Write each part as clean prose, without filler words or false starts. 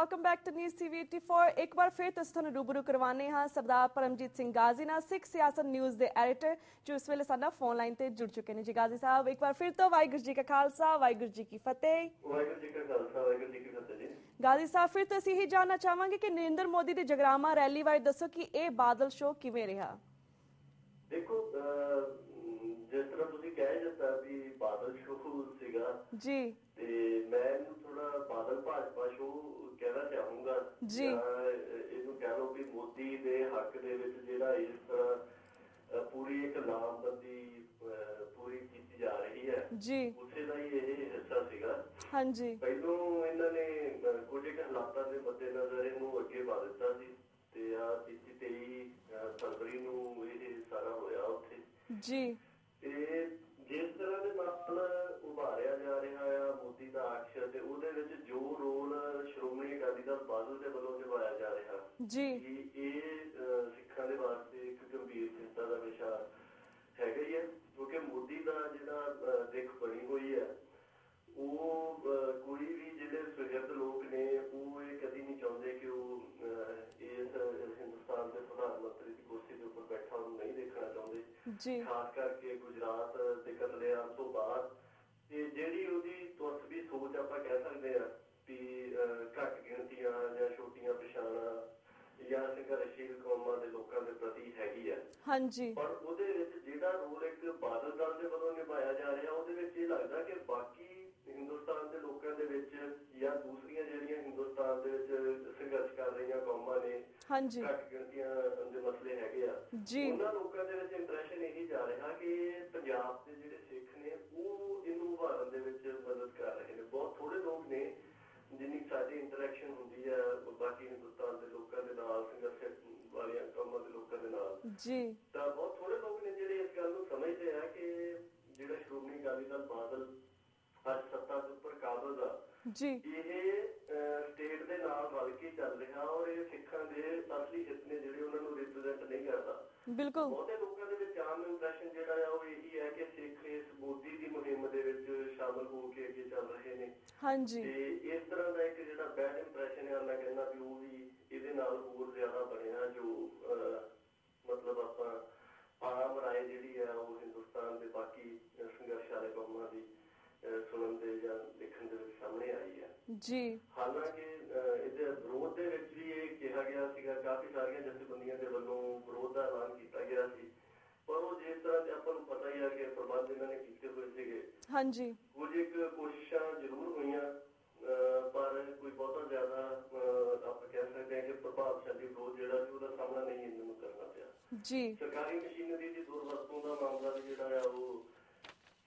Welcome back to news TV 84। ਇੱਕ ਵਾਰ ਫਿਰ ਤੁਸੀਂ ਤੁਹਾਨੂੰ ਰੂਬਰੂ ਕਰਵਾਉਂਦੇ ਹਾਂ ਸਰਦਾਰ ਪਰਮਜੀਤ ਸਿੰਘ ਗਾਜ਼ੀ ਨਾਲ, ਸਿੱਖ ਸਿਆਸਤ ਨਿਊਜ਼ ਦੇ ਐਡੀਟਰ, ਜੋ ਇਸ ਵੇਲੇ ਸਾਡਾ ਫੋਨ ਲਾਈਨ ਤੇ ਜੁੜ ਚੁੱਕੇ ਨੇ। ਜੀ ਗਾਜ਼ੀ ਸਾਹਿਬ, ਇੱਕ ਵਾਰ ਫਿਰ ਤੋਂ ਵਾਹਿਗੁਰੂ ਜੀ ਕਾ ਖਾਲਸਾ, ਵਾਹਿਗੁਰੂ ਜੀ ਕੀ ਫਤਿਹ। ਵਾਹਿਗੁਰੂ ਜੀ ਕਾ ਖਾਲਸਾ, ਵਾਹਿਗੁਰੂ ਜੀ ਕੀ ਫਤਿਹ ਜੀ। ਗਾਜ਼ੀ ਸਾਹਿਬ, ਫਿਰ ਤੋਂ ਅਸੀਂ ਇਹੀ ਜਾਣਨਾ ਚਾਹਾਂਗੇ ਕਿ ਨਰਿੰਦਰ ਮੋਦੀ ਦੀ ਜਗਰਾਮਾ ਰੈਲੀ ਬਾਰੇ ਦੱਸੋ ਕਿ ਇਹ ਬਾਦਲ ਸ਼ੋਅ ਕਿਵੇਂ ਰਿਹਾ। ਦੇਖੋ, ਜਿਸ ਤਰ੍ਹਾਂ ਤੁਸੀਂ ਕਹਿ ਦਿੱਤਾ ਵੀ ਬਾਦਲ ਸ਼ੋਅ ਸੀਗਾ ਜੀ, ਤੇ ਮੈਂ ਇਹਨੂੰ ਥੋੜਾ ਬਾਦਲ ਭਾਜਪਾ ਸ਼ੋਅ ਕਹਿਣਾ ਚਾਹੂੰਗਾ ਜੀ। ਇਹਨੂੰ ਕਹਿ ਲਓ ਵੀ ਮੋਦੀ ਦੇ ਹੱਕ ਦੇ ਵਿੱਚ ਜਿਹੜਾ ਇਸ ਤਰ੍ਹਾਂ ਪੂਰੀ ਇੱਕ ਲਾਮਬੰਦੀ ਪੂਰੀ ਕੀਤੀ ਜਾ ਰਹੀ ਹੈ ਜੀ, ਉਸੇ ਦਾ ਹੀ ਇਹ ਹਿੱਸਾ ਸੀਗਾ। ਹਾਂਜੀ, ਪਹਿਲੋਂ ਇਹਨਾਂ ਨੇ ਕੁਝ ਇੱਕ ਹਾਲਾਤਾਂ ਦੇ ਮੱਦੇਨਜ਼ਰ ਇਹਨੂੰ ਅੱਗੇ ਵਧਾ ਦਿੱਤਾ ਸੀ ਤੇ ਆ 23 ਫਰਵਰੀ ਨੂੰ ਇਹ ਸਾਰਾ ਹੋਇਆ ਉੱਥੇ ਜੀ। ਤੇ ਜਿਸ ਤਰ੍ਹਾਂ ਦੇ ਨਾਲ ਉਭਾਰਿਆ ਜਾ ਰਿਹਾ ਆ ਮੋਦੀ ਦਾ ਅਕਸ਼ ਤੇ ਉਹਦੇ ਵਿੱਚ ਜੋ ਰੋਲ ਸ਼੍ਰੋਮਣੀ ਅਕਾਲੀ ਦਲ ਬਾਦਲ ਦੇ ਵੱਲੋਂ ਨਿਭਾਇਆ ਜਾ ਰਿਹਾ ਜੀ, ਇਹ ਸਿੱਖਾਂ ਦੇ ਵਾਸਤੇ ਇੱਕ ਗੰਭੀਰ ਚਿੰਤਾ ਦਾ ਵਿਸ਼ਾ ਹੈਗਾ ਹੀ ਹੈ, ਕਿਉਂਕਿ ਮੋਦੀ ਦਾ ਜਿਹੜਾ ਦਿੱਖ ਬਣੀ ਹੋਈ ਹੈ ਉਹ ਕੋਈ ਵੀ ਜਿਹੜੇ ਸੁਹਿਰਦ ਲੋਕ ਨੇ ਉਹ ਇਹ ਕਦੀ ਨਹੀਂ ਚਾਹੁੰਦੇ ਕਿ ਉਹ ਇਸ ਹਿੰਦੁਸਤਾਨ ਦੇ ਪ੍ਰਧਾਨ ਮੰਤਰੀ ਦੀ ਕੁਰਸੀ ਦੇ ਉੱਪਰ ਬੈਠਾ ਉਹਨੂੰ ਨਹੀਂ ਦੇਖਣਾ ਚਾਹੁੰਦੇ ਜੀ। ਖਾਸ ਕਰਕੇ ਗੁਜਰਾਤ ਦੇ ਕਤਲੇਆਮ ਤੋਂ ਬਾਅਦ ਤੇ ਜਿਹੜੀ ਉਹਦੀ ਤੁਰਸਵੀ ਸੋਚ ਆਪਾਂ ਕਹਿ ਸਕਦੇ ਹਾਂ ਵੀ ਘੱਟ ਗਿਣਤੀਆਂ ਜਾਂ ਛੋਟੀਆਂ ਪਛਾਣਾਂ ਜਾਂ ਸੰਘਰਸ਼ੀਲ ਕੌਮਾਂ ਦੇ ਲੋਕਾਂ ਦੇ ਪ੍ਰਤੀ ਹੈਗੀ ਹੈ, ਹਾਂਜੀ। ਪਰ ਉਹਦੇ ਵਿੱਚ ਜਿਹੜਾ ਰੋਲ ਇੱਕ ਬਾਦਲ ਦਲ ਦੇ ਵੱਲੋਂ ਨਿਭਾਇਆ ਜਾ ਰਿਹਾ ਉਹਦੇ ਵਿੱਚ ਇਹ ਲੱਗਦਾ ਕਿ ਬਾਕੀ ਹਿੰਦੁਸਤਾਨ ਦੇ ਲੋਕਾਂ ਦੇ ਵਿੱਚ ਜਾਂ ਦੂਸਰੀਆਂ ਜਿਹੜੀਆਂ ਹਿੰਦੁਸਤਾਨ ਦੇ ਵਿੱਚ ਸੰਘਰਸ਼ ਕਰ ਰਹੀਆਂ ਕੌਮਾਂ ਨੇ, ਹਾਂਜੀ, ਘੱਟ ਗਿਣਤੀਆਂ ਦੇ ਮਸਲੇ ਹੈਗੇ ਆ ਜੀ, ਉਹਨਾਂ ਲੋਕਾਂ ਦੇ ਵਿੱਚ ਇੰਪ੍ਰੈਸ਼ਨ ਇਹੀ ਜਾ ਰਿਹਾ ਕਿ ਪੰਜਾਬ ਦੇ ਜਿਹੜੇ ਸਿੱਖ ਨੇ ਉਹ ਇਹਨੂੰ ਉਭਾਰਨ ਦੇ ਵਿੱਚ ਮਦਦ ਕਰ ਰਹੇ ਨੇ। ਬਹੁਤ ਥੋੜੇ ਲੋਕ ਨੇ ਜਿੰਨੀ ਸਾਡੀ ਇੰਟਰੈਕਸ਼ਨ ਹੁੰਦੀ ਹੈ ਬਾਕੀ ਹਿੰਦੁਸਤਾਨ ਦੇ ਲੋਕਾਂ ਦੇ ਨਾਲ, ਸੰਘਰਸ਼ ਵਾਲੀਆਂ ਕੌਮਾਂ ਦੇ ਲੋਕਾਂ ਦੇ ਨਾਲ, ਜੀ, ਤਾਂ ਬਹੁਤ ਥੋੜੇ ਲੋਕ ਨੇ ਜਿਹੜੇ ਇਸ ਗੱਲ ਨੂੰ ਸਮਝਦੇ ਆ ਕਿ ਜਿਹੜਾ ਸ਼੍ਰੋਮਣੀ ਅਕਾਲੀ ਦਲ ਬਾਦਲ ਅੱਜ ਸੱਤਾ ਦੇ ਉੱਪਰ ਕਾਬਜ਼ ਆ ਜੀ, ਇਹ ਸਟੇਟ ਦੇ ਨਾਲ ਰਲ ਕੇ ਚੱਲ ਰਿਹਾ ਔਰ ਇਹ ਸਿੱਖਾਂ ਦੇ ਅਸਲੀ ਹਿੱਤ ਨੇ ਜਿਹੜੇ ਉਹਨਾਂ ਨੂੰ ਰਿਪਰੈਜ਼ੈਂਟ ਨਹੀਂ ਕਰਦਾ। ਬਿਲਕੁਲ। ਬਹੁਤੇ ਲੋਕਾਂ ਦੇ ਵਿੱਚ ਆਮ ਇੰਪ੍ਰੈਸ਼ਨ ਜਿਹੜਾ ਆ ਉਹ ਇਹੀ ਹੈ ਕਿ ਸਿੱਖ ਇਸ ਮੋਦੀ ਦੀ ਮੁਹਿੰਮ ਦੇ ਵਿੱਚ ਸ਼ਾਮਲ ਹੋ ਕੇ ਅੱਗੇ ਚੱਲ ਰਹੇ ਨੇ, ਹਾਂਜੀ, ਤੇ ਇਸ ਤਰ੍ਹਾਂ ਦਾ ਇੱਕ ਜਿਹੜਾ ਬੈਡ ਇੰਪ੍ਰੈਸ਼ਨ ਹੈ ਮੈਂ ਕਹਿੰਦਾ ਵੀ ਉਹ ਵੀ ਇਹਦੇ ਨਾਲ ਹੋਰ ਜ਼ਿਆਦਾ ਬਣਿਆ, ਜੋ ਮਤਲਬ ਆਪਾਂ ਆਮ ਰਾਏ ਜਿਹੜੀ ਆ ਉਹ ਹਿੰਦੁਸਤਾਨ ਦੇ ਬਾਕੀ ਸੰਘਰਸ਼ ਵਾਲੇ ਕੌਮਾਂ ਦੀ ਸੁਣਨ ਦੇ ਜਾਂ ਦੇਖਣ ਦੇ ਵਿੱਚ ਸਾਹਮਣੇ ਆਈ ਹੈ। ਜੀ। ਹਾਲਾਂਕਿ ਇਹਦੇ ਵਿਰੋਧ ਦੇ ਵਿੱਚ ਵੀ ਇਹ ਕਿਹਾ ਗਿਆ ਸੀਗਾ, ਕਾਫੀ ਸਾਰੀਆਂ ਜਥੇਬੰਦੀਆਂ ਦੇ ਵੱਲੋਂ ਵਿਰੋਧ ਦਾ ਐਲਾਨ ਕੀਤਾ ਗਿਆ ਸੀ, ਪਰ ਉਹ ਜਿਸ ਤਰ੍ਹਾਂ ਦੇ ਆਪਾਂ ਨੂੰ ਪਤਾ ਹੀ ਆ ਕਿ ਪ੍ਰਬੰਧ ਇਹਨਾਂ ਨੇ ਕੀਤੇ ਹੋਏ ਸੀਗੇ, ਹਾਂਜੀ, ਕੁਝ ਇੱਕ ਕੋਸ਼ਿਸ਼ਾਂ ਜ਼ਰੂਰ ਹੋਈਆਂ ਪਰ ਕੋਈ ਬਹੁਤਾ ਜ਼ਿਆਦਾ ਆਪਾਂ ਕਹਿ ਸਕਦੇ ਹਾਂ ਕਿ ਪ੍ਰਭਾਵਸ਼ਾਲੀ ਵਿਰੋਧ ਜਿਹੜਾ ਸੀ ਉਹਦਾ ਸਾਹਮਣਾ ਨਹੀਂ ਇਹਨਾਂ ਨੂੰ ਕਰਨਾ ਪਿਆ। ਜੀ। ਸਰਕਾਰੀ ਮਸ਼ੀਨਰੀ ਦੀ ਦੁਰਵਰਤੋਂ ਦਾ ਮਾਮਲਾ ਵੀ ਜਿਹੜਾ ਆ ਉਹ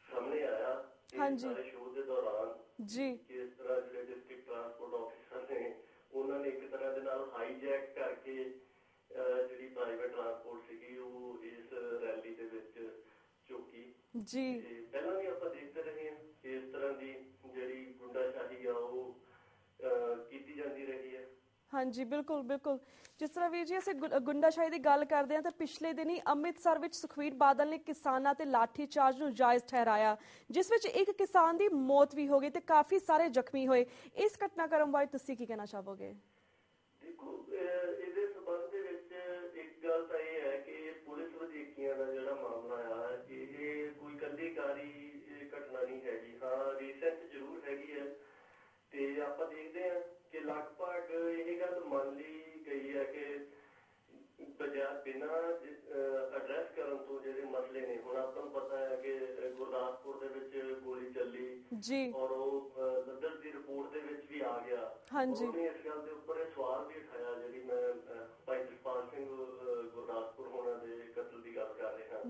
ਸਾਹਮਣੇ ਆਇਆ ਸਾਰੇ ਸ਼ੋਅ ਦੇ ਦੌਰਾਨ। ਜੀ। ਇਸ ਤਰ੍ਹਾਂ ਜਿਹੜੇ ਡਿਸਟ੍ਰਿਕਟ ਟਰਾਂਸਪੋਰਟ ਆਫਿਸਰ ਨੇ ਉਹਨਾਂ ਨੇ ਇੱਕ ਤਰ੍ਹਾਂ ਦੇ ਨਾਲ ਹਾਈਜੈਕ ਕਰਕੇ ਜਿਹੜੀ ਪ੍ਰਾਈਵੇਟ ਟਰਾਂਸਪੋਰਟ ਸੀਗੀ ਉਹ ਇਸ ਰੈਲੀ ਦੇ ਵਿੱਚ ਝੋਕੀ। ਜੀ। ਪਹਿਲਾਂ ਵੀ ਆਪਾਂ ਦੇਖਦੇ ਰਹੇ ਹਾਂ ਇਸ ਤਰ੍ਹਾਂ ਦੀ ਜਿਹੜੀ ਗੁੰਡਾਸ਼ਾਹੀ ਆ ਉਹ ਕੀਤੀ ਜਾਂਦੀ ਰਹੀ ਹੈ। ਹਾਂਜੀ, ਬਿਲਕੁਲ ਬਿਲਕੁਲ। ਜਿਸ ਤਰ੍ਹਾਂ ਵੀਰ ਜੀ ਅਸੀਂ ਗੁੰਡਾਸ਼ਾਹੀ ਦੀ ਗੱਲ ਕਰਦੇ ਹਾਂ ਤਾਂ ਪਿਛਲੇ ਦਿਨੀ ਅੰਮ੍ਰਿਤਸਰ ਵਿੱਚ ਸੁਖਬੀਰ ਬਾਦਲ ਨੇ ਕਿਸਾਨਾਂ ਤੇ ਲਾਠੀ ਚਾਰਜ ਨੂੰ ਜਾਇਜ਼ ਠਹਿਰਾਇਆ, ਜਿਸ ਵਿੱਚ ਇੱਕ ਕਿਸਾਨ ਦੀ ਮੌਤ ਵੀ ਹੋ ਗਈ ਤੇ ਕਾਫੀ ਸਾਰੇ ਜ਼ਖਮੀ ਹੋਏ। ਇਸ ਘਟਨਾਕ੍ਰਮ ਬਾਰੇ ਤੁਸੀਂ ਕੀ ਕਹਿਣਾ ਚਾਹੋਗੇ? ਦੇਖੋ, ਇਹਦੇ ਸੰਬੰਧ ਦੇ ਵਿੱਚ ਇੱਕ ਗੱਲ ਤਾਂ ਇਹ ਹੈ ਕਿ ਪੁਲਿਸ ਵਧੀਕੀਆਂ ਦਾ ਜਿਹੜਾ ਮਾਮਲਾ ਆ ਇਹ ਕੋਈ ਇਕੱਲੀਕਾਰੀ ਘਟਨਾ ਨਹੀਂ ਹੈਗੀ। ਹਾਂ, ਰੀਸੈਂਟ ਜ਼ਰੂਰ ਹੈਗੀ ਹੈ ਤੇ ਆਪਾਂ ਦੇਖਦੇ ਹਾਂ ਕਿ ਲਗਭਗ ਇਹ ਗੱਲ ਮੰਨ ਲਈ ਗਈ ਹੈ ਕਿ ਬਿਨਾਂ ਐਡਰੈਸ ਕਰਨ ਤੋਂ ਜਿਹੜੇ ਮਸਲੇ ਨੇ, ਹੁਣ ਆਪਾਂ ਨੂੰ ਪਤਾ ਹੈ ਕਿ ਗੁਰਦਾਸਪੁਰ ਦੇ ਵਿੱਚ ਗੋਲੀ ਚੱਲੀ ਔਰ ਉਹ ਲੱਦਰ ਦੀ ਰਿਪੋਰਟ ਦੇ ਵਿੱਚ ਵੀ ਆ ਗਿਆ। ਉਹਨੇ ਇਸ ਗੱਲ ਦੇ ਉੱਪਰ ਇਹ ਸਵਾਲ ਵੀ ਉਠਾਇਆ, ਜਿਹੜੀ ਮੈਂ ਭਾਈ ਜਸਪਾਲ ਸਿੰਘ ਗੁਰਦਾਸਪੁਰ ਹੋਣਾ ਦੇ ਕਤਲ ਦੀ ਗੱਲ ਕਰ ਰਿਹਾ,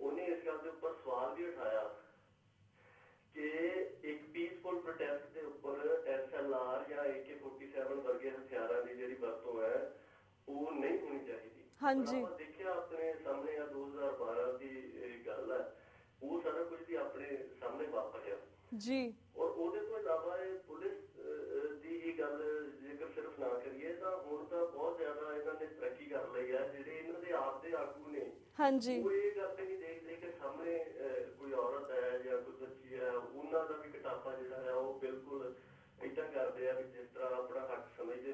ਉਹਨੇ ਇਸ ਗੱਲ ਦੇ ਉੱਪਰ ਸਵਾਲ ਵੀ ਉਠਾਇਆ ਕਿ ਇੱਕ ਪੀਸਫੁਲ ਪ੍ਰੋਟੈਸਟ ਦੇ ਉੱਪਰ SLR ਜਾਂ AK-47 ਵਰਗੇ ਹਥਿਆਰਾਂ ਦੀ ਜਿਹੜੀ ਵਰਤੋਂ ਹੈ ਉਹ ਨਹੀਂ ਹੋਣੀ ਚਾਹੀਦੀ। ਆਪਾਂ ਦੇਖਿਆ ਆਪਣੇ ਸਾਹਮਣੇ ਆ 2012 ਦੀ ਗੱਲ ਹੈ, ਉਹ ਸਾਰਾ ਕੁਝ ਵੀ ਆਪਣੇ ਸਾਹਮਣੇ ਵਾਪਰਿਆ ਜੀ। ਔਰ ਉਹਦੇ ਤੋਂ ਇਲਾਵਾ ਇਹ ਪੁਲਿਸ ਦੀ ਹੀ ਗੱਲ ਜੇਕਰ ਸਿਰਫ ਨਾ ਕਰੀਏ ਤਾਂ ਹੁਣ ਤਾਂ ਬਹੁਤ ਜ਼ਿਆਦਾ ਇਹਨਾਂ ਨੇ ਤਰੱਕੀ ਕਰ ਲਈ ਹੈ। ਜਿਹੜੇ ਇਹਨਾਂ ਦੇ ਆਪ ਦੇ ਆਗੂ ਨੇ ਉਹ ਇਹ ਗੱਲ ਨਹੀਂ ਦੇਖਦੇ ਕਿ ਸਾਹਮਣੇ ਕੋਈ ਔਰਤ ਹੈ ਜਾਂ ਕੋਈ ਬੱਚੀ ਹੈ, ਉਹਨਾਂ ਦਾ ਵੀ ਘਟਾਪਾ ਜਿਹੜਾ ਹੈ ਉਹ ਬਿਲਕੁਲ ਏਦਾਂ ਕਰਦੇ ਆ ਵੀ ਜਿਸ ਤਰ੍ਹਾਂ ਆਪਣਾ ਹੱਕ ਸਮਝਦੇ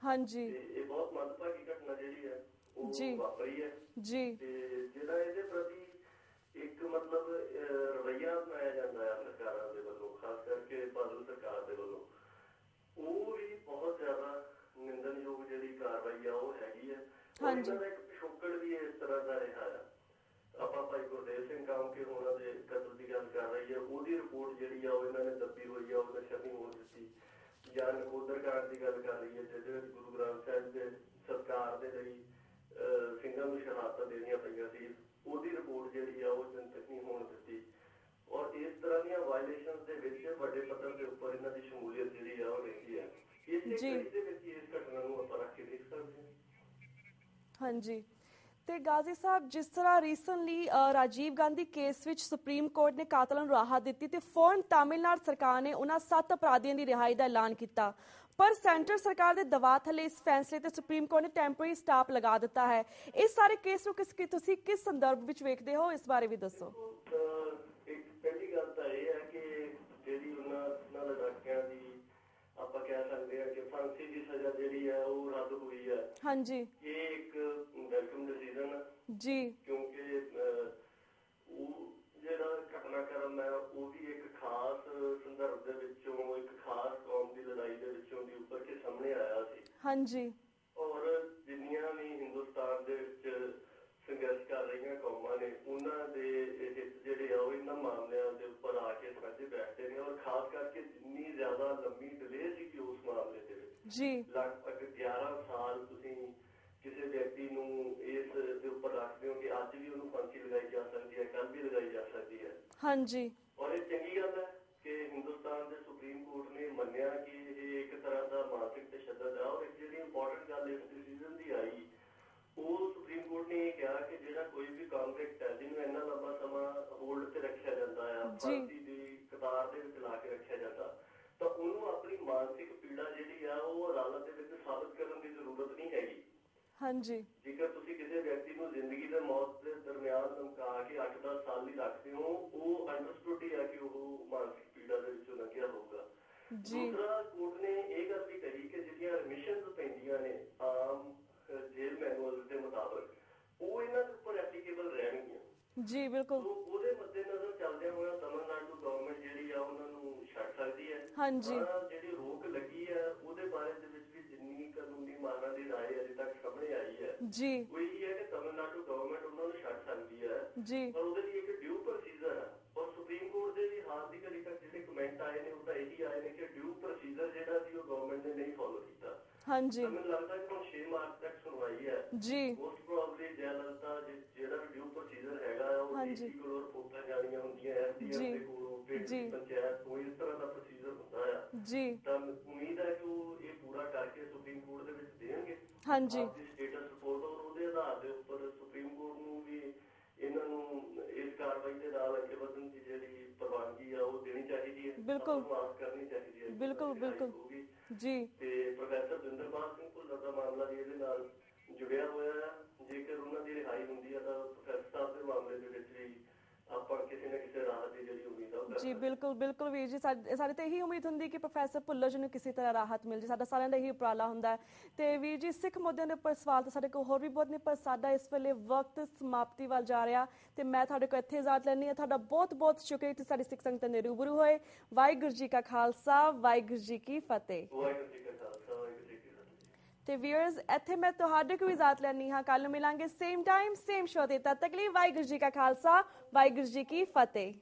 ਹਾਂਜੀ ਤੇ ਇਹ ਬਹੁਤ ਮੰਦਭਾਗੀ ਘਟਨਾ ਜਿਹੜੀ ਹੈ ਜੀ ਉਹ ਵਾਪਰੀ ਹੈ ਜੀ ਤੇ ਜਿਹੜਾ ਇਹਦੇ ਪ੍ਰਤੀ ਇੱਕ ਮਤਲਬ ਰਵੱਈਆ ਅਪਣਾਇਆ ਜਾਂਦਾ ਹੈ ਸਰਕਾਰਾਂ ਦੇ ਵੱਲੋਂ, ਖਾਸ ਕਰਕੇ ਬਾਦਲ ਸਰਕਾਰ ਦੇ ਵੱਲੋਂ, ਉਹ ਵੀ ਬਹੁਤ ਜ਼ਿਆਦਾ ਨਿੰਦਣਯੋਗ ਜਿਹੜੀ ਕਾਰਵਾਈ ਆ ਉਹ ਹੈਗੀ ਹੈ। ਹਾਂਜੀ ਇਹਨਾਂ ਦਾ ਇੱਕ ਪਿਛੋਕੜ ਵੀ ਇਸ ਤਰ੍ਹਾਂ ਦਾ ਰਿਹਾ ਹੈ। ਆਪਾਂ ਭਾਈ ਗੁਰਦੇਵ ਸਿੰਘ ਕਾਮਕੇ ਹੋਣਾ ਦੇ ਕਤਲ ਦੀ ਗੱਲ ਕਰ ਰਹੀ ਹੈ, ਉਹਦੀ ਰਿਪੋਰਟ ਜਿਹੜੀ ਆ ਉਹ ਇਹਨਾਂ ਨੇ ਦੱਬੀ ਹੋਈ ਆ, ਉਹਨੇ ਛਪੀ ਹੋ ਦਿੱਤੀ। ਜਾਂ ਨਕੋਦਰ ਕਾਂਡ ਦੀ ਗੱਲ ਕਰ ਰਹੀ ਹੈ ਜਿਹਦੇ ਵਿੱਚ ਗੁਰੂ ਗ੍ਰੰਥ ਸਾਹਿਬ ਦੇ ਸਤਿਕਾਰ ਦੇ ਲਈ ਸਿੰਘਾਂ ਨੂੰ ਸ਼ਹਾਦਤਾਂ ਦੇਣੀਆਂ ਪਈਆਂ ਸੀ, ਉਹਦੀ ਰਿਪੋਰਟ ਜਿਹੜੀ ਆ ਉਹ ਜਨਤਕ ਨਹੀਂ ਹੋਣ ਦਿੱਤੀ। ਔਰ ਇਸ ਤਰ੍ਹਾਂ ਦੀਆਂ ਵਾਇਲੇਸ਼ਨਸ ਦੇ ਵਿੱਚ ਵੱਡੇ ਪੱਧਰ ਦੇ ਉੱਪਰ ਇਹਨਾਂ ਦੀ ਸ਼ਮੂਲੀਅਤ ਜਿਹੜੀ ਆ ਉਹ ਰਹਿੰਦੀ ਹੈ। ਇਸੇ ਕੜੀ ਦੇ ਵਿੱਚ ਇਸ ਘਟਨਾ ਨੂੰ ਆਪਾਂ ਰੱਖ ਕੇ ਦੇਖ ਸਕਦੇ ਹਾਂ। ਹਾਂਜੀ ਤੇ ਗਾਜ਼ੀ ਸਾਹਿਬ, ਜਿਸ ਤਰ੍ਹਾਂ ਰੀਸੈਂਟਲੀ ਰਾਜੀਵ ਗਾਂਧੀ ਕੇਸ ਵਿੱਚ ਸੁਪਰੀਮ ਕੋਰਟ ਨੇ ਕਾਤਲਾਂ ਨੂੰ ਰਾਹਤ ਦਿੱਤੀ ਤੇ ਫੌਰਨ ਤਾਮਿਲਨਾਡੂ ਸਰਕਾਰ ਨੇ ਉਹਨਾਂ 7 ਅਪਰਾਧੀਆਂ ਦੀ ਰਿਹਾਈ ਦਾ ਐਲਾਨ ਕੀਤਾ, ਪਰ ਸੈਂਟਰ ਸਰਕਾਰ ਦੇ ਦਬਾਅ ਥੱਲੇ ਇਸ ਫੈਸਲੇ ਤੇ ਸੁਪਰੀਮ ਕੋਰਟ ਨੇ ਟੈਂਪਰੇਰੀ ਸਟਾਪ ਲਗਾ ਦਿੱਤਾ ਹੈ। ਇਸ ਸਾਰੇ ਕੇਸ ਨੂੰ ਤੁਸੀਂ ਕਿਸ ਸੰਦਰਭ ਵਿੱਚ ਵੇਖਦੇ ਹੋ, ਇਸ ਬਾਰੇ ਵੀ ਦੱਸੋ। ਇੱਕ ਪਹਿਲੀ ਗੱਲ ਤਾਂ ਇਹ ਹੈ ਕਿ ਜਿਹੜੀ ਉਹਨਾਂ ਲੜਾਕਿਆਂ ਦੀ ਆਪਾਂ ਕਹਿ ਸਕਦੇ ਹਾਂ ਕਿ ਫਾਂਸੀ ਦੀ ਸਜ਼ਾ ਜਿਹੜੀ ਹੈ ਉਹ ਰੱਦ ਹੋਈ ਹੈ। ਹਾਂਜੀ, ਇਹ ਇੱਕ ਵੈਲਕਮ ਡਿਸੀਜਨ ਹੈ ਜੀ, ਕਿਉਂਕਿ ਉਹ ਜਿਹੜਾ ਘਟਨਾਕ੍ਰਮ ਹੈ ਉਹ ਵੀ ਇੱਕ ਖਾਸ ਸੰਦਰਭ ਦੇ ਵਿੱਚੋਂ, ਇੱਕ ਖਾਸ ਕੌਮ ਦੀ ਲੜਾਈ ਦੇ ਵਿੱਚੋਂ ਦੀ ਉੱਪਰ ਕੇ ਸਾਹਮਣੇ ਆਇਆ ਸੀ। ਹਾਂਜੀ, ਔਰ ਜਿੰਨੀਆਂ ਵੀ ਹਿੰਦੁਸਤਾਨ ਦੇ ਵਿੱਚ ਸੰਘਰਸ਼ ਕਰ ਰਹੀਆਂ ਕੌਮਾਂ ਨੇ, ਉਹਨਾਂ ਦੇ ਹਿੱਤ ਜਿਹੜੇ ਆ ਉਹ ਇਹਨਾਂ ਮਾਮਲਿਆਂ ਦੇ ਉੱਪਰ ਆ ਕੇ ਸਾਂਝੇ ਬੈਠਦੇ ਨੇ। ਔਰ ਖਾਸ ਕਰਕੇ ਜਿੰਨੀ ਜ਼ਿਆਦਾ ਲੰਬੀ ਡਿਲੇ ਸੀ ਉਸ ਮਾਮਲੇ ਦੇ ਵਿੱਚ ਜੀ, ਲਗਭਗ 11 ਸਾਲ ਤੁਸੀਂ ਕਿਸੇ ਵਿਅਕਤੀ ਨੂੰ ਇਸ ਦੇ ਉੱਪਰ ਰੱਖਦੇ ਹੋ ਕਿ ਅੱਜ ਵੀ ਉਹਨੂੰ ਫਾਂਸੀ ਲਗਾਈ ਜਾ ਸਕਦੀ ਹੈ, ਕੱਲ ਵੀ ਲਗਾਈ ਜਾ ਸਕਦੀ ਹੈ। ਹਾਂਜੀ, ਔਰ ਇਹ ਚੰਗੀ ਗੱਲ ਹੈ ਕਿ ਹਿੰਦੁਸਤਾਨ ਦੇ ਸੁਪਰੀਮ ਕੋਰਟ ਨੇ ਮੰਨਿਆ ਕਿ ਇਹ ਇੱਕ ਤਰ੍ਹਾਂ ਦਾ ਮਾਨਸਿਕ ਤਸ਼ੱਦਦ ਹੈ। ਔਰ ਇੱਕ ਜਿਹੜੀ ਇੰਪੋਰਟੈਂਟ ਗੱਲ ਇਸ ਡਿਸੀਜ਼ਨ ਦੀ ਆਈ, ਉਹ ਸੁਪਰੀਮ ਕੋਰਟ ਨੇ ਇਹ ਕਿਹਾ ਕਿ ਜਿਹੜਾ ਕੋਈ ਵੀ ਕਨਵਿਕਟ ਹੈ ਜਿਹਨੂੰ ਇੰਨਾ ਲੰਬਾ ਸਮਾਂ ਹੋਲਡ ਤੇ ਰੱਖਿਆ ਜਾਂਦਾ ਹੈ, ਫਾਂਸੀ ਦੀ ਕਤਾਰ ਦੇ ਵਿੱਚ ਲਾ ਕੇ ਰੱਖਿਆ ਜਾਂਦਾ, ਤਾਂ ਉਹਨੂੰ ਆਪਣੀ ਮਾਨਸਿਕ ਪੀੜਾ ਜਿਹੜੀ ਆ ਉਹ ਅਦਾਲਤ ਦੇ ਵਿੱਚ ਸਾਬਤ ਕਰਨ ਦੀ ਜ਼ਰੂਰਤ ਨਹੀਂ ਹੈਗੀ। ਹਾਂਜੀ, ਜੇਕਰ ਤੁਸੀਂ ਕਿਸੇ ਵਿਅਕਤੀ ਨੂੰ ਜ਼ਿੰਦਗੀ ਤੇ ਮੌਤ ਦੇ ਦਰਮਿਆਨ ਲਮਕਾ ਕੇ 8-10 ਸਾਲ ਲਈ ਰੱਖਦੇ ਹੋ, ਉਹ ਅੰਡਰਸਟੂਡ ਹੀ ਹੈ ਕਿ ਉਹ ਮਾਨਸਿਕ ਪੀੜਾ ਦੇ ਵਿੱਚੋਂ ਲੰਘਿਆ ਹੋਊਗਾ। ਦੂਸਰਾ, ਕੋਰਟ ਨੇ ਇਹ ਗੱਲ ਵੀ ਕਹੀ ਕਿ ਜਿਹੜੀਆਂ ਐਡਮਿਸ਼ਨਸ ਪੈਂਦੀਆਂ ਨੇ ਆਮ ਜੇਲ੍ਹ ਮੈਨੂਅਲ ਦੇ ਮੁਤਾਬਕ, ਉਹ ਇਹਨਾਂ ਦੇ ਉੱਪਰ ਐਪਲੀਕੇਬਲ ਰਹਿਣਗੀਆਂ। ਜੀ ਬਿਲਕੁਲ। ਉਹਦੇ ਮੱਦੇਨਜ਼ਰ ਚੱਲਦਿਆਂ ਹੋਇਆ ਤਮਿਲਨਾਡੂ ਗਵਰਨਮੈਂਟ ਜਿਹੜੀ ਆ ਉਹਨਾਂ ਨੂੰ ਛੱਡ ਸਕਦੀ ਹੈ। ਹਾਂਜੀ, ਜਿਹੜੀ ਰੋਕ ਲੱਗੀ ਹੈ ਉਹਦੇ ਬਾਰੇ ਦੇ ਵਿੱਚ ਵੀ ਜਿੰਨੀ ਕਾਨੂੰਨੀ ਮਾਨਾਂ ਦੀ ਰਾਏ ਅਜੇ ਤੱਕ ਸਾਹਮਣੇ ਆਈ ਹੈ ਜੀ, ਉਹ ਇਹ ਹੈ ਕਿ ਤਮਿਲਨਾਡੂ ਗਵਰਨਮੈਂਟ ਉਹਨਾਂ ਨੂੰ ਛੱਡ ਸਕਦੀ ਹੈ ਜੀ, ਪਰ ਉਹਦੇ ਲਈ ਇੱਕ ਡਿਊ ਪ੍ਰੋਸੀਜਰ ਹੈ। ਔਰ ਸੁਪਰੀਮ ਕੋਰਟ ਦੇ ਵੀ ਹਾਲ ਦੀ ਘੜੀ ਤੱਕ ਜਿਹੜੇ ਕਮੈਂਟ ਆਏ ਨੇ ਉਹ ਤਾਂ ਇਹੀ ਆਏ ਨੇ ਕਿ ਡਿਊ ਪ੍ਰੋਸੀਜਰ ਜਿਹੜਾ ਸੀ ਉਹ ਗਵਰਨਮੈਂਟ ਨੇ ਨਹੀਂ ਫੋਲੋ ਕੀਤਾ। ਹਾਂਜੀ, ਮੈਨੂੰ ਲੱਗਦਾ ਕਿ ਹੁਣ 6 ਮਾਰਚ ਤੱਕ ਸੁਣਵਾਈ ਹੈ ਜੀ, ਮੋਸਟ ਪ੍ਰੋਬਬਲੀ ਜੈਲਲਤਾ ਜਿਹੜਾ ਵੀ ਡਿਊ ਪ੍ਰੋਸੀਜਰ ਹੈਗਾ ਉਹ ਡੀਸੀ ਕੋਲੋਂ ਰਿਪੋਰਟਾਂ ਜਾਣੀਆਂ ਹੁੰਦੀਆਂ, ਐਸਡੀਐਮ ਦੇ ਕੋਲੋਂ, ਪਿੰਡ ਦੀ ਪੰਚਾਇਤ ਤੋਂ, ਇਸ ਤਰ੍ਹਾਂ ਦਾ ਪ੍ਰੋਸੀਜਰ ਹੁੰਦਾ ਆ ਜੀ। ਤਾਂ ਉਮੀਦ ਹੈ ਕਿ ਉਹ ਇਹ ਪੂਰਾ ਕਰਕੇ ਸੁਪਰੀਮ ਕੋਰਟ ਦੇ ਵਿੱਚ ਦੇਣਗੇ ਹਾਂਜੀ ਆਪਣੀ ਸਟੇਟਸ ਰਿਪੋਰਟ, ਔਰ ਉਹਦੇ ਆਧਾਰ ਦੇ ਉੱਪਰ ਸੁਪਰੀਮ ਕੋਰਟ ਨੂੰ ਵੀ ਇਹਨਾਂ ਨੂੰ ਇਸ ਕਾਰਵਾਈ ਦੇ ਨਾਲ ਅੱਗੇ ਵਧਣ ਦੀ ਜਿਹੜੀ ਪ੍ਰਵਾਨਗੀ ਆ ਉਹ ਦੇਣੀ ਚਾਹੀਦੀ ਹੈ, ਬਿਲਕੁਲ ਮਾਫ ਕਰਨੀ ਚਾਹੀਦੀ ਹੈ। ਬਿਲਕੁਲ ਬਿਲਕੁਲ ਜੀ। ਤੇ ਪ੍ਰੋਫੈਸਰ ਜਿੰਦਰਪਾਲ ਸਿੰਘ ਭੁੱਲਰ ਦਾ ਮਾਮਲਾ ਵੀ ਇਹਦੇ ਨਾਲ ਜੁੜਿਆ ਹੋਇਆ ਹੈ। ਜੇਕਰ ਉਹਨਾਂ ਦੀ ਰਿਹਾਈ ਹੁੰਦੀ ਹੈ ਤਾਂ ਪ੍ਰੋਫੈਸਰ ਸਾਹਿਬ ਦੇ ਮਾਮਲੇ ਦੇ ਵਿੱਚ ਵੀ ਆਪਾਂ ਕਿਸੇ ਨਾ ਕਿਸੇ ਰਾਹਤ ਦੀ ਜਿਹੜੀ ਉਮੀਦ ਆ ਜੀ। ਬਿਲਕੁਲ ਬਿਲਕੁਲ ਵੀਰ ਜੀ, ਸਾਡੇ ਤੇ ਇਹੀ ਉਮੀਦ ਹੁੰਦੀ ਕਿ ਪ੍ਰੋਫੈਸਰ ਭੁੱਲਰ ਜੀ ਨੂੰ ਕਿਸੇ ਤਰ੍ਹਾਂ ਰਾਹਤ ਮਿਲ ਜੇ, ਸਾਡਾ ਸਾਰਿਆਂ ਦਾ ਇਹੀ ਉਪਰਾਲਾ ਹੁੰਦਾ ਹੈ। ਤੇ ਵੀਰ ਜੀ, ਸਿੱਖ ਮੁੱਦਿਆਂ ਦੇ ਉੱਪਰ ਸਵਾਲ ਤਾਂ ਸਾਡੇ ਕੋਲ ਹੋਰ ਵੀ ਬਹੁਤ ਨੇ, ਪਰ ਸਾਡਾ ਇਸ ਵੇਲੇ ਵਕਤ ਸਮਾਪਤੀ ਵੱਲ ਜਾ ਰਿਹਾ ਤੇ ਮੈਂ ਤੁਹਾਡੇ ਕੋਲ ਇੱਥੇ ਇਜਾਜ਼ਤ ਲੈਂਦੀ ਹਾਂ। ਤੁਹਾਡਾ ਬਹੁਤ ਬਹੁਤ ਸ਼ੁਕਰੀਆ ਕਿ ਸਾਡੀ ਸਿੱਖ ਸੰਗਤ ਦੇ ਰੂਬਰੂ ਹੋਏ। ਵਾਹਿਗੁਰੂ ਜੀ ਕਾ ਖਾਲਸਾ, ਵਾਹਿਗੁਰੂ ਜੀ ਕੀ ਫਤਿਹ। ਵਾਹਿਗੁਰੂ ਜੀ ਕਾ ਖਾਲਸਾ, ਵਾਹਿਗੁਰੂ ਜੀ ਕੀ ਫਤਿਹ। ਤੇ ਵੀਅਰਸ, ਇੱਥੇ ਮੈਂ ਤੁਹਾਡੇ ਕੋਲ ਇਜਾਜ਼ਤ ਲੈਂਦੀ ਹਾਂ। ਕੱਲ ਨੂੰ ਮਿਲਾਂਗੇ ਸੇਮ ਟਾਈਮ ਸੇਮ ਸ਼ੋ ਤੇ, ਤਦ ਤੱਕ ਲਈ ਵਾਹਿਗੁਰੂ ਜੀ ਕਾ ਖਾਲਸਾ, ਵਾਹਿਗੁਰੂ ਜੀ ਕੀ ਫਤਿਹ।